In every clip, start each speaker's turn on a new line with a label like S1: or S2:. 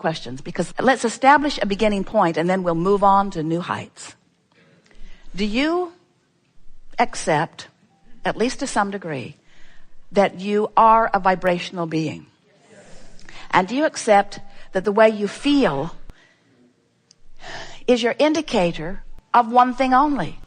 S1: questions, because let's establish a beginning point and then we'll move on to new heights. Do you accept, at least to some degree, that you are a vibrational being? And do you accept that the way you feel is your indicator of one thing only?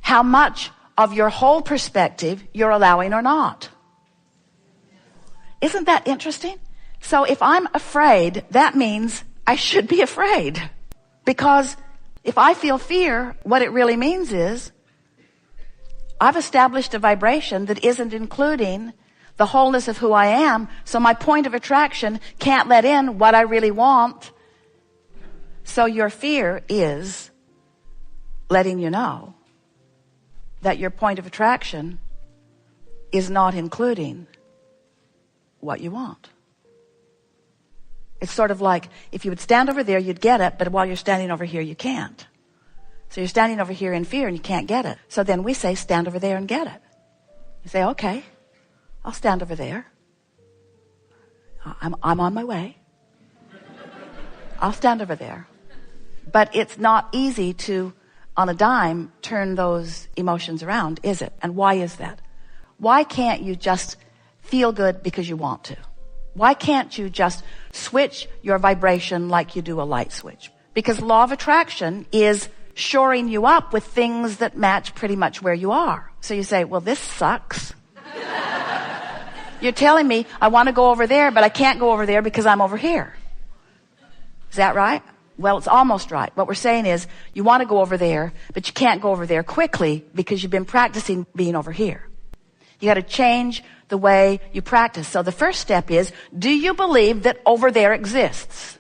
S1: How much of your whole perspective you're allowing or not? Isn't that interesting? So if I'm afraid, that means I should be afraid. Because if I feel fear, what it really means is I've established a vibration that isn't including the wholeness of who I am, so my point of attraction can't let in what I really want. So your fear is letting you know that your point of attraction is not including what you want. It's sort of like if you would stand over there, you'd get it, but while you're standing over here, you can't. So you're standing over here in fear and you can't get it. So then we say, stand over there and get it. You say, okay, I'll stand over there. I'm on my way. I'll stand over there. But it's not easy to, on a dime, turn those emotions around, is it? And why is that? Why can't you just feel good because you want to? Why can't you just switch your vibration like you do a light switch? Because law of attraction is shoring you up with things that match pretty much where you are. So you say, well, this sucks. You're telling me I want to go over there, but I can't go over there because I'm over here. Is that right? Well, it's almost right. What we're saying is you want to go over there, but you can't go over there quickly because you've been practicing being over here. You got to change the way you practice. So the first step is, do you believe that over there exists?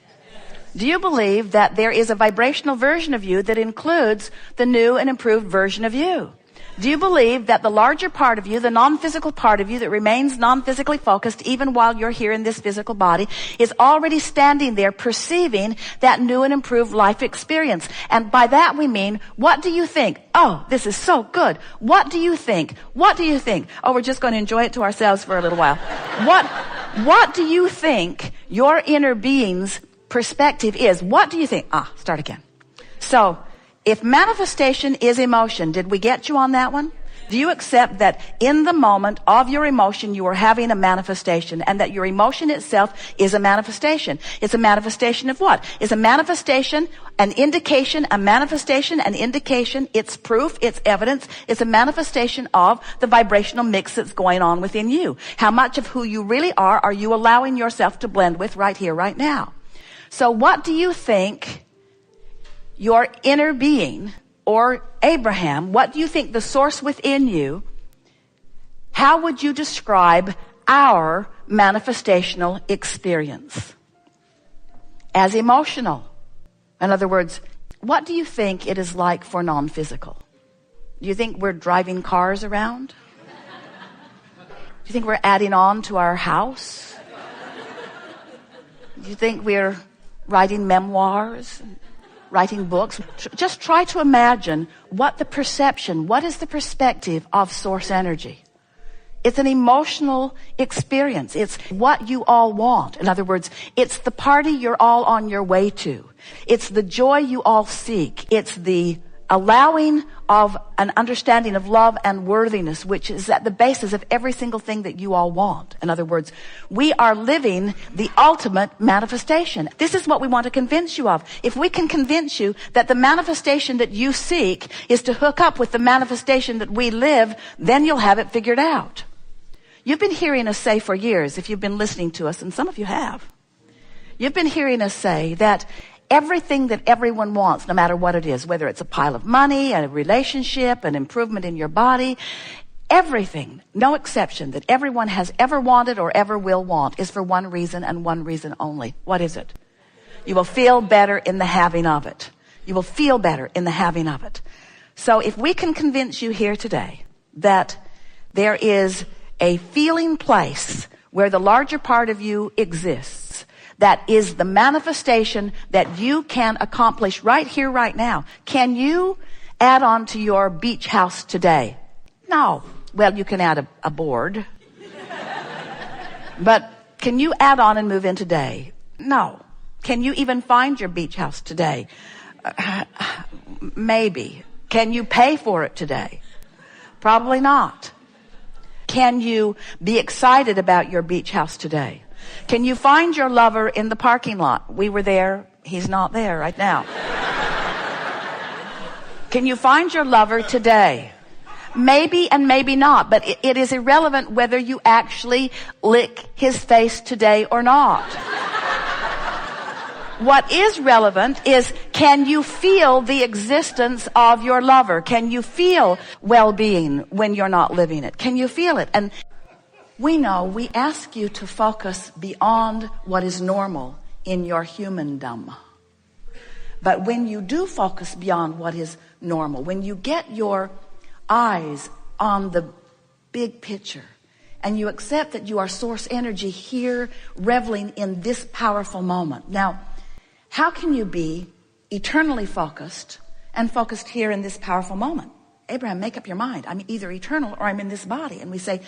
S1: Do you believe that there is a vibrational version of you that includes the new and improved version of you? Do you believe that the larger part of you, the non-physical part of you that remains non-physically focused even while you're here in this physical body, is already standing there perceiving that new and improved life experience? And by that we mean, what do you think? Oh, this is so good. What do you think? What do you think? Oh, we're just going to enjoy it to ourselves for a little while. What do you think your inner being's perspective is? What do you think? Start again. So, if manifestation is emotion, did we get you on that one? Do you accept that in the moment of your emotion, you are having a manifestation, and that your emotion itself is a manifestation? It's a manifestation of what? It's a manifestation, an indication, a manifestation, an indication. It's proof, it's evidence. It's a manifestation of the vibrational mix that's going on within you. How much of who you really are you allowing yourself to blend with right here, right now? So what do you think your inner being, or Abraham, what do you think the source within you, how would you describe our manifestational experience? As emotional. In other words, what do you think it is like for non-physical? Do you think we're driving cars around? Do you think we're adding on to our house? Do you think we're writing memoirs? Writing books? Just try to imagine what the perspective of source energy. It's an emotional experience. It's what you all want. In other words, it's the party you're all on your way to. It's the joy you all seek. It's the allowing of an understanding of love and worthiness, which is at the basis of every single thing that you all want. In other words, we are living the ultimate manifestation. This is what we want to convince you of. If we can convince you that the manifestation that you seek is to hook up with the manifestation that we live, then you'll have it figured out. You've been hearing us say for years, if you've been listening to us, and some of you have, you've been hearing us say that everything that everyone wants, no matter what it is, whether it's a pile of money, a relationship, an improvement in your body, everything, no exception, that everyone has ever wanted or ever will want is for one reason and one reason only. What is it? You will feel better in the having of it. You will feel better in the having of it. So if we can convince you here today that there is a feeling place where the larger part of you exists, that is the manifestation that you can accomplish right here, right now. Can you add on to your beach house today? No. Well, you can add a board. But can you add on and move in today? No. Can you even find your beach house today? Maybe. Can you pay for it today? Probably not. Can you be excited about your beach house today? Can you find your lover in the parking lot? We were there. He's not there right now. Can you find your lover today? Maybe and maybe not, but it is irrelevant whether you actually lick his face today or not. What is relevant is, can you feel the existence of your lover? Can you feel well-being when you're not living it? Can you feel it? And we know we ask you to focus beyond what is normal in your humandom. But when you do focus beyond what is normal, when you get your eyes on the big picture and you accept that you are source energy here reveling in this powerful moment. Now, how can you be eternally focused and focused here in this powerful moment? Abraham, make up your mind. I'm either eternal or I'm in this body. And we say,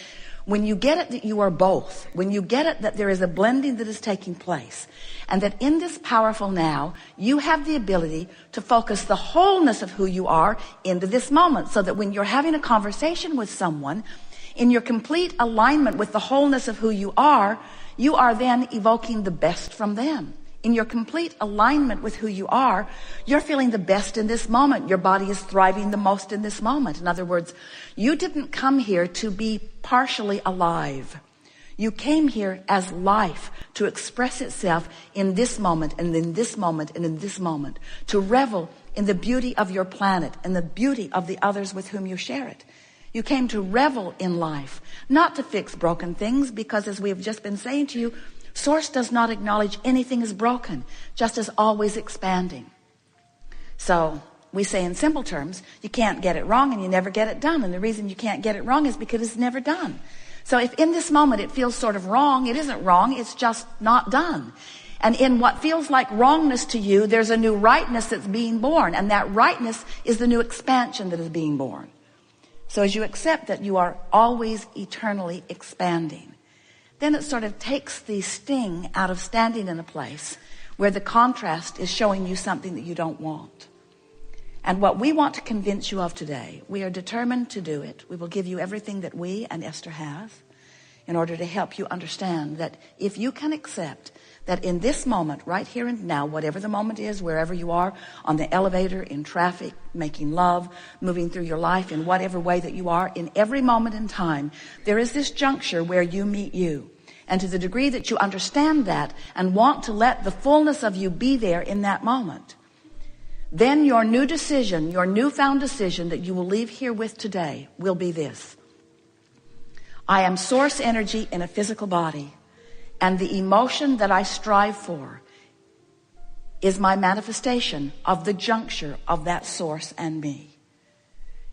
S1: when you get it that you are both, when you get it that there is a blending that is taking place, and that in this powerful now, you have the ability to focus the wholeness of who you are into this moment, so that when you're having a conversation with someone, in your complete alignment with the wholeness of who you are then evoking the best from them. In your complete alignment with who you are, you're feeling the best in this moment. Your body is thriving the most in this moment. In other words, you didn't come here to be partially alive. You came here as life to express itself in this moment and in this moment and in this moment, to revel in the beauty of your planet and the beauty of the others with whom you share it. You came to revel in life, not to fix broken things, because as we have just been saying to you, Source does not acknowledge anything as broken, just as always expanding. So we say in simple terms, you can't get it wrong and you never get it done. And the reason you can't get it wrong is because it's never done. So if in this moment it feels sort of wrong, it isn't wrong, it's just not done. And in what feels like wrongness to you, there's a new rightness that's being born. And that rightness is the new expansion that is being born. So as you accept that you are always eternally expanding, then it sort of takes the sting out of standing in a place where the contrast is showing you something that you don't want. And what we want to convince you of today, we are determined to do it. We will give you everything that we and Esther have in order to help you understand that if you can accept that in this moment, right here and now, whatever the moment is, wherever you are, on the elevator, in traffic, making love, moving through your life, in whatever way that you are, in every moment in time, there is this juncture where you meet you. And to the degree that you understand that and want to let the fullness of you be there in that moment, then your new decision, your newfound decision that you will leave here with today will be this: I am source energy in a physical body, and the emotion that I strive for is my manifestation of the juncture of that source and me.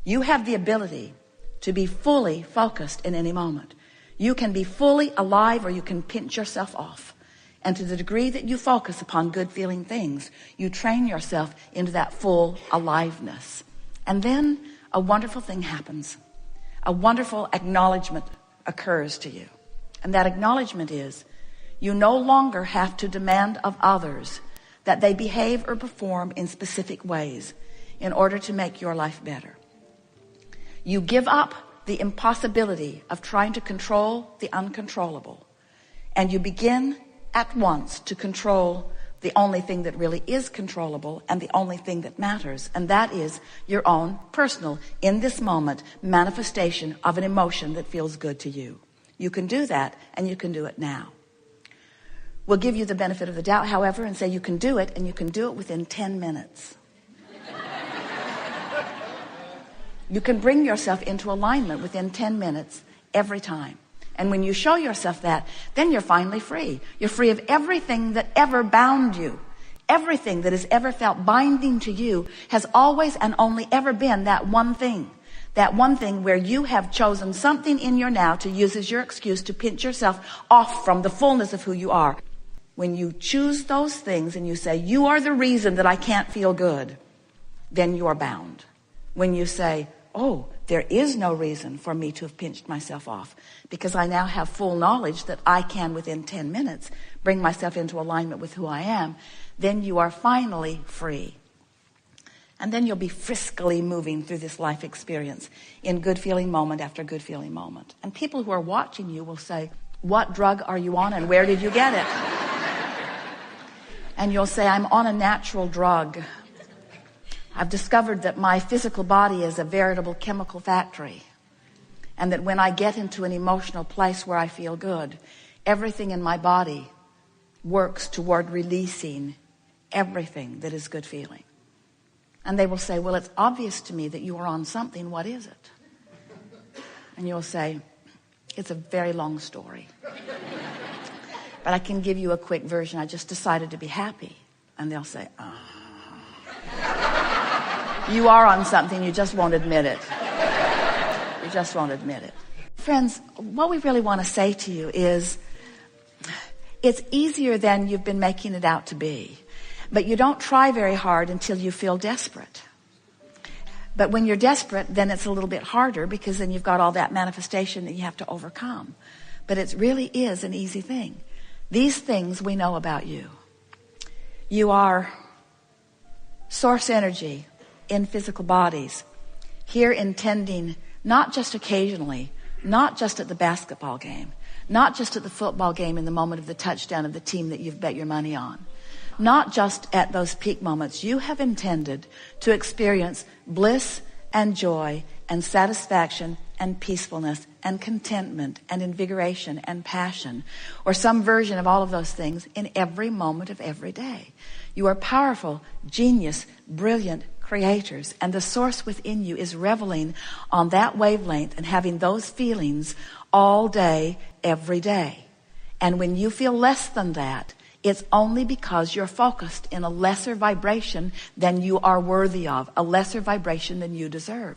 S1: You have the ability to be fully focused in any moment. You can be fully alive or you can pinch yourself off. And to the degree that you focus upon good feeling things, you train yourself into that full aliveness. And then a wonderful thing happens. A wonderful acknowledgement occurs to you. And that acknowledgement is, you no longer have to demand of others that they behave or perform in specific ways in order to make your life better. You give up the impossibility of trying to control the uncontrollable, and you begin at once to control the only thing that really is controllable and the only thing that matters, and that is your own personal, in this moment, manifestation of an emotion that feels good to you. You can do that, and you can do it now. We'll give you the benefit of the doubt, however, and say you can do it, and you can do it within 10 minutes. You can bring yourself into alignment within 10 minutes every time. And when you show yourself that, then you're finally free. You're free of everything that ever bound you. Everything that has ever felt binding to you has always and only ever been that one thing. That one thing where you have chosen something in your now to use as your excuse to pinch yourself off from the fullness of who you are. When you choose those things and you say, you are the reason that I can't feel good, then you are bound. When you say, oh, there is no reason for me to have pinched myself off, because I now have full knowledge that I can, within 10 minutes, bring myself into alignment with who I am, then you are finally free. And then you'll be friskily moving through this life experience in good feeling moment after good feeling moment. And people who are watching you will say, what drug are you on and where did you get it? And you'll say, I'm on a natural drug. I've discovered that my physical body is a veritable chemical factory, and that when I get into an emotional place where I feel good, everything in my body works toward releasing everything that is good feeling. And they will say, well, it's obvious to me that you are on something. What is it? And you'll say, it's a very long story, but I can give you a quick version. I just decided to be happy. And they'll say, you are on something, you just won't admit it. You just won't admit it. Friends, what we really want to say to you is, it's easier than you've been making it out to be. But you don't try very hard until you feel desperate. But when you're desperate, then it's a little bit harder, because then you've got all that manifestation that you have to overcome. But it really is an easy thing. These things we know about you. You are source energy in physical bodies, here intending not just occasionally, not just at the basketball game, not just at the football game in the moment of the touchdown of the team that you've bet your money on, not just at those peak moments. You have intended to experience bliss and joy and satisfaction and peacefulness and contentment and invigoration and passion, or some version of all of those things in every moment of every day. You are powerful, genius, brilliant creators, and the source within you is reveling on that wavelength and having those feelings all day, every day. And when you feel less than that, it's only because you're focused in a lesser vibration than you are worthy of, a lesser vibration than you deserve.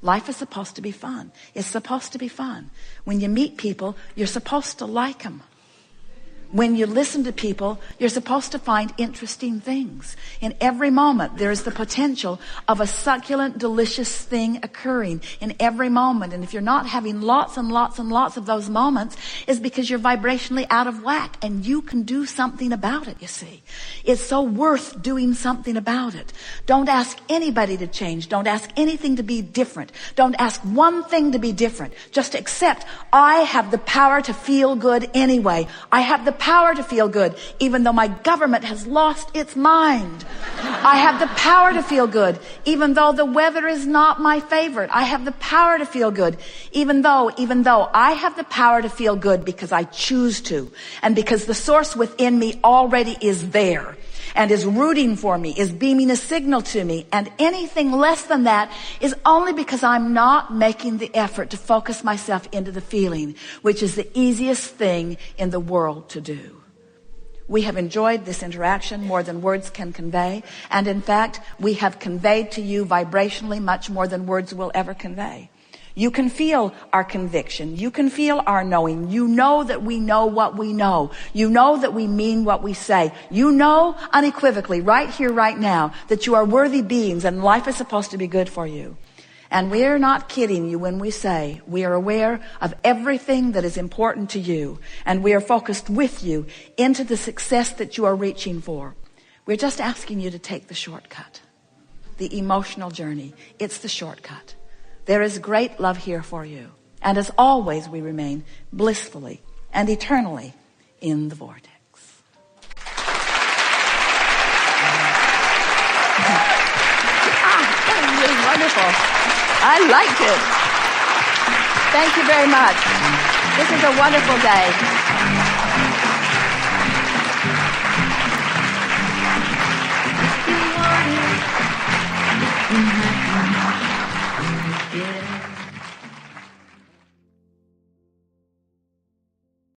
S1: Life is supposed to be fun. It's supposed to be fun. When you meet people, you're supposed to like them. When you listen to people, you're supposed to find interesting things. In every moment, there is the potential of a succulent, delicious thing occurring in every moment. And if you're not having lots and lots and lots of those moments, it's because you're vibrationally out of whack, and you can do something about it, you see. It's so worth doing something about it. Don't ask anybody to change. Don't ask anything to be different. Don't ask one thing to be different. Just accept, I have the power to feel good anyway. I have the power to feel good, even though my government has lost its mind. I have the power to feel good, even though the weather is not my favorite. I have the power to feel good, even though I have the power to feel good because I choose to, and because the source within me already is there and is rooting for me, is beaming a signal to me. And anything less than that is only because I'm not making the effort to focus myself into the feeling, which is the easiest thing in the world to do. We have enjoyed this interaction more than words can convey. And in fact, we have conveyed to you vibrationally much more than words will ever convey. You can feel our conviction. You can feel our knowing. You know that we know what we know. You know that we mean what we say. You know unequivocally, right here, right now, that you are worthy beings and life is supposed to be good for you. And we're not kidding you when we say we are aware of everything that is important to you, and we are focused with you into the success that you are reaching for. We're just asking you to take the shortcut, the emotional journey. It's the shortcut. There is great love here for you. And as always, we remain blissfully and eternally in the vortex. That was really wonderful. I liked it. Thank you very much. This is a wonderful day. If you want it, you have to get it.